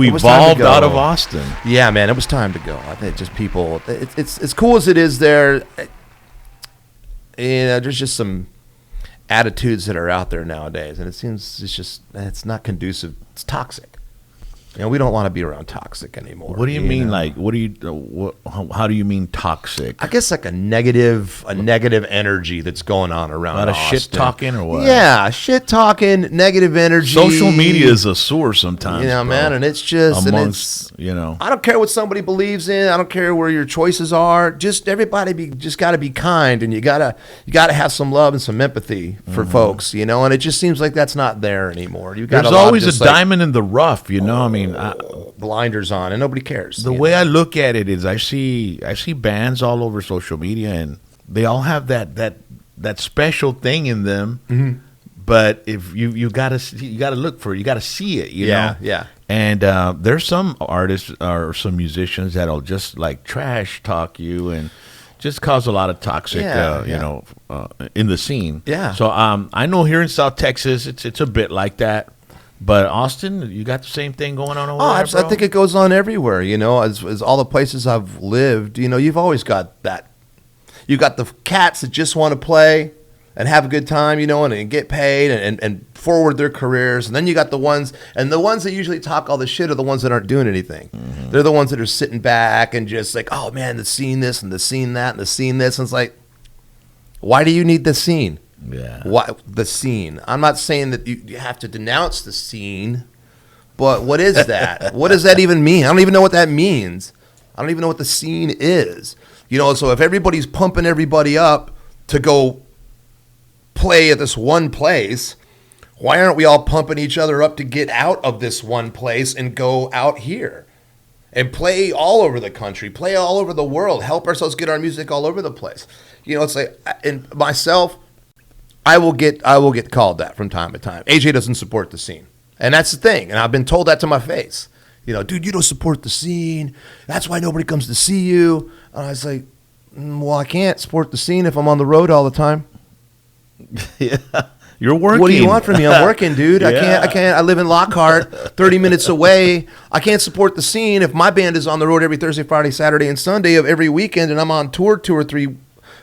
evolved out of Austin. Yeah, man, it was time to go. I think just people. It's as cool as it is there. There's just some attitudes that are out there nowadays, and it seems it's not conducive. It's toxic. We don't want to be around toxic anymore. What do you mean? Like, how do you mean toxic? I guess like a negative energy that's going on around. A lot of shit talking or what? Yeah, shit talking, negative energy. Social media is a source sometimes, man, and it's just amongst, I don't care what somebody believes in. I don't care where your choices are. Just everybody just got to be kind, and you gotta have some love and some empathy for folks, and it just seems like that's not there anymore. There's always a diamond in the rough, I mean. Blinders on, and nobody cares. The way I look at it is, I see bands all over social media, and they all have that special thing in them. Mm-hmm. But if you gotta look for it, you gotta see it. You know? Yeah. And there's some artists or some musicians that'll just like trash talk you and just cause a lot of toxic, in the scene. Yeah. So I know here in South Texas, it's a bit like that. But Austin, you got the same thing going on over there, bro? I think it goes on everywhere, as all the places I've lived, you've always got that. You got the cats that just want to play and have a good time, and get paid and forward their careers. And then you got the ones that usually talk all the shit are the ones that aren't doing anything. Mm-hmm. They're the ones that are sitting back and just like, oh man, the scene this and the scene that and the scene this. And it's like, why do you need the scene? Yeah. What the scene? I'm not saying that you have to denounce the scene, but what is that? What does that even mean? I don't even know what that means. I don't even know what the scene is. So if everybody's pumping everybody up to go play at this one place, why aren't we all pumping each other up to get out of this one place and go out here and play all over the country, play all over the world, help ourselves get our music all over the place? It's like, and myself, I will get called that from time to time. AJ doesn't support the scene. And that's the thing. And I've been told that to my face. Dude, you don't support the scene. That's why nobody comes to see you. And I was like, well, I can't support the scene if I'm on the road all the time. Yeah. You're working. What do you want from me? I'm working, dude. Yeah. I can't. I live in Lockhart, 30 minutes away. I can't support the scene if my band is on the road every Thursday, Friday, Saturday, and Sunday of every weekend, and I'm on tour 2 or 3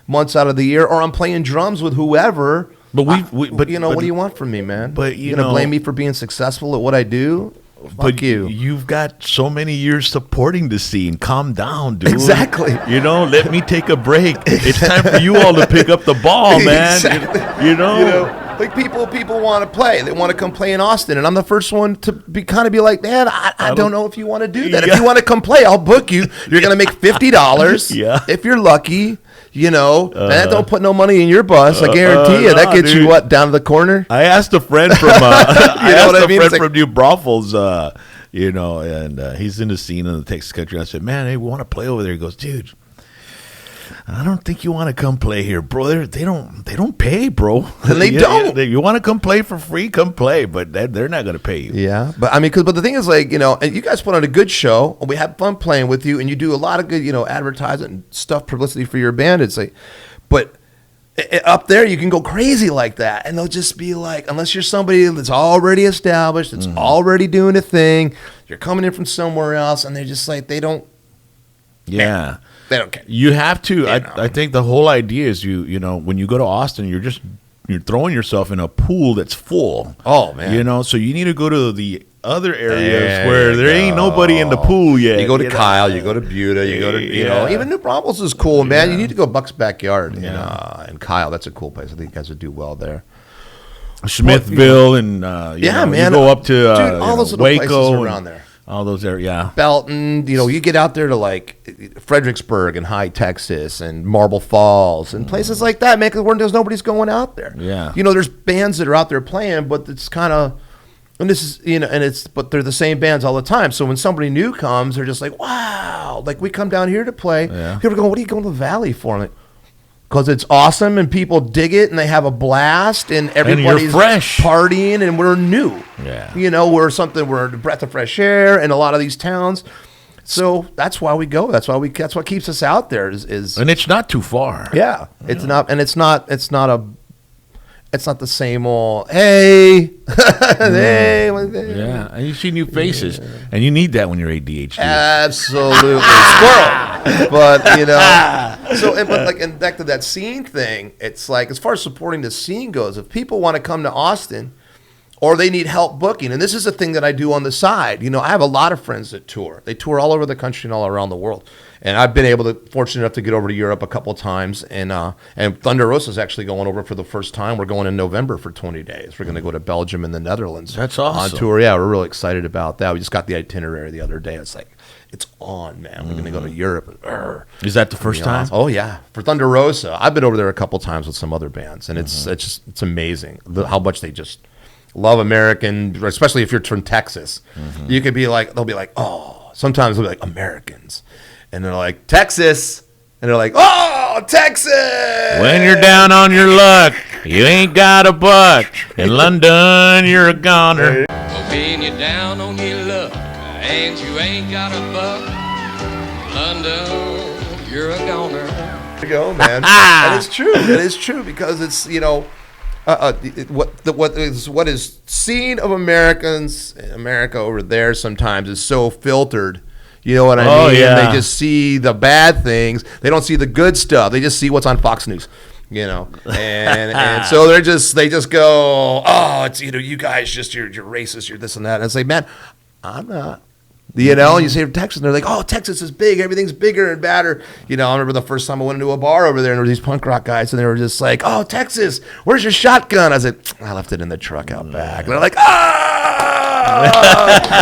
months out of the year, or I'm playing drums with whoever. But what do you want from me, man? But you're gonna blame me for being successful at what I do? Fuck you. You've got so many years supporting the scene. Calm down, dude. Exactly. Let me take a break. It's time for you all to pick up the ball, man. Exactly. Like people want to play. They want to come play in Austin, and I'm the first one to be like, man, I don't know if you want to do that. Yeah. If you want to come play, I'll book you. You're gonna make $50. Yeah. If you're lucky. And that don't put no money in your bus. I guarantee you. That gets you down to the corner. I asked a friend from from New Braunfels, and he's in the scene in the Texas country. I said, man, hey, we want to play over there. He goes, dude, I don't think you want to come play here, bro. They don't pay, bro. And they don't. You want to come play for free? Come play, but they're not going to pay you. Yeah, but I mean, but the thing is, like, and you guys put on a good show, and we have fun playing with you, and you do a lot of good, advertising and stuff, publicity for your band. It's like, but up there, you can go crazy like that, and they'll just be like, unless you're somebody that's already established, that's already doing a thing, you're coming in from somewhere else, and they're just like, they don't. Yeah. They don't care. You have to. I think the whole idea is when you go to Austin, you're throwing yourself in a pool that's full. Oh man. So you need to go to the other areas where there ain't nobody in the pool yet. You go to Kyle, you go to Buda, you go to even New Braunfels is cool, man. You need to go Buck's Backyard, and Kyle. That's a cool place. I think you guys would do well there. Smithville and man, you go up to all those little Waco places around there. All those areas, yeah. Belton, you get out there to like Fredericksburg and High Texas and Marble Falls and places like that, man, because nobody's going out there. Yeah. There's bands that are out there playing, but it's kind of, and this is, but they're the same bands all the time. So when somebody new comes, they're just like, wow, like we come down here to play. Yeah. People are going, what are you going to the Valley for? I'm like, because it's awesome and people dig it and they have a blast and everybody's fresh partying and we're new. Yeah. We're a breath of fresh air in a lot of these towns. So that's why we go. That's what keeps us out there is and it's not too far. Yeah. It's not it's not the same old, hey, hey. Yeah, and you see new faces, and you need that when you're ADHD. Absolutely. Squirrel. But, you know, and back to that scene thing, it's like, as far as supporting the scene goes, if people want to come to Austin, or they need help booking, and this is a thing that I do on the side. You know, I have a lot of friends that tour. They tour all over the country and all around the world. And I've been fortunate enough to get over to Europe a couple of times. And Thunderosa is actually going over for the first time. We're going in November for 20 days. We're going to go to Belgium and the Netherlands. That's awesome. On tour. Yeah, we're really excited about that. We just got the itinerary the other day. It's like, it's on, man. We're going to go to Europe. Is that the first time? Oh, yeah. For Thunderosa. I've been over there a couple of times with some other bands. And it's amazing how much they just love American, especially if you're from Texas. You could be like, they'll be like, oh, sometimes they'll be like, Americans. And they're like, Texas. And they're like, oh, Texas. When you're down on your luck, you ain't got a buck. In London, you're a goner. When you're down on your luck, and you ain't got a buck. London, you're a goner. There you go, man. And it's true. It is true because it's, you know, what is seen of America over there sometimes is so filtered. You know what I mean? Yeah. They just see the bad things. They don't see the good stuff. They just see what's on Fox News. You know, and so they just go, oh, it's, you know, you guys you're racist, you're this and that. And it's like, man, I'm not. You know, you say Texas, and they're like, oh, Texas is big. Everything's bigger and badder. You know, I remember the first time I went into a bar over there, and there were these punk rock guys, and they were just like, oh, Texas, where's your shotgun? I said, I left it in the truck out back. And they're like,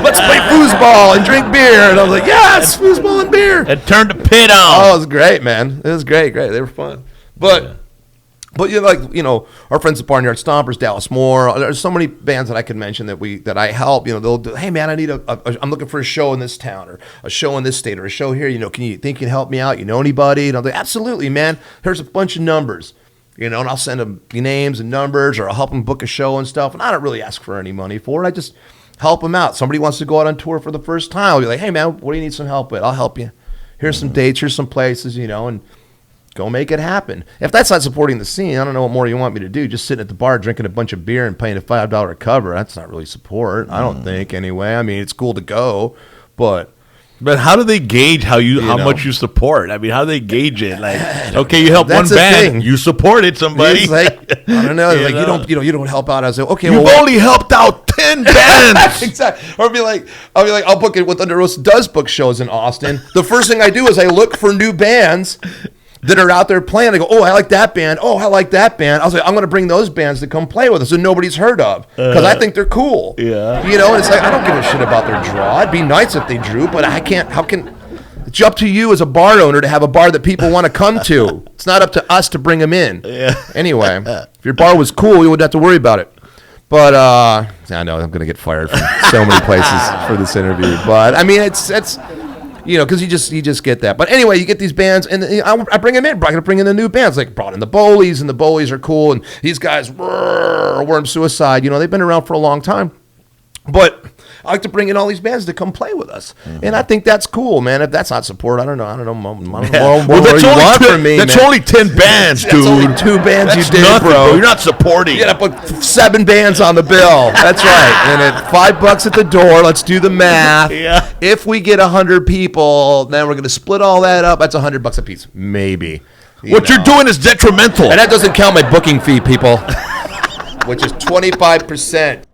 let's play foosball and drink beer. And I was like, yes, foosball and beer. It turned the pit on. Oh, it was great, man. It was great. They were fun. But you know, like, you know, our friends at Barnyard Stompers, Dallas Moore. There's so many bands that I could mention that I help. You know, they'll do, hey man, I need I'm looking for a show in this town or a show in this state or a show here. You know, you can help me out? You know anybody? And I'll be absolutely, man. Here's a bunch of numbers. You know, and I'll send them names and numbers, or I'll help them book a show and stuff. And I don't really ask for any money for it. I just help them out. Somebody wants to go out on tour for the first time. I'll be like, hey man, what do you need some help with? I'll help you. Here's some dates. Here's some places. You know, and go make it happen. If that's not supporting the scene, I don't know what more you want me to do. Just sitting at the bar drinking a bunch of beer and paying a $5 cover. That's not really support. I don't think anyway. I mean, it's cool to go, but how do they gauge how much you support? I mean, how do they gauge it? Like, okay, you help one band, you supported somebody. It's like, I don't know. Like you don't help out. I say, okay, you've only helped out 10 bands. Exactly. Or I'll book it with Thunderosa does book shows in Austin. The first thing I do is I look for new bands that are out there playing. I go, oh, I like that band. Oh, I like that band. I was like, I'm going to bring those bands to come play with us that nobody's heard of because I think they're cool. Yeah. You know, and it's like, I don't give a shit about their draw. It'd be nice if they drew, but I can't. It's up to you as a bar owner to have a bar that people want to come to. It's not up to us to bring them in. Yeah. Anyway, if your bar was cool, you wouldn't have to worry about it. But I know I'm going to get fired from so many places for this interview. But I mean, it's. You know, because you just get that. But anyway, you get these bands, and I bring them in. I'm going to bring in the new bands. Like, brought in the Bowleys, and the Bowleys are cool. And these guys, Worm Suicide, you know, they've been around for a long time. But I like to bring in all these bands to come play with us. And I think that's cool, man. If that's not support, I don't know. Well, that's only 10 bands, dude. That's only 2 bands that's you did, nothing, bro. You're not supporting. You got to put 7 bands on the bill. That's right. And at $5 at the door, let's do the math. Yeah. If we get 100 people, then we're going to split all that up. That's $100 a piece, maybe. What you're doing is detrimental. And that doesn't count my booking fee, people, which is 25%.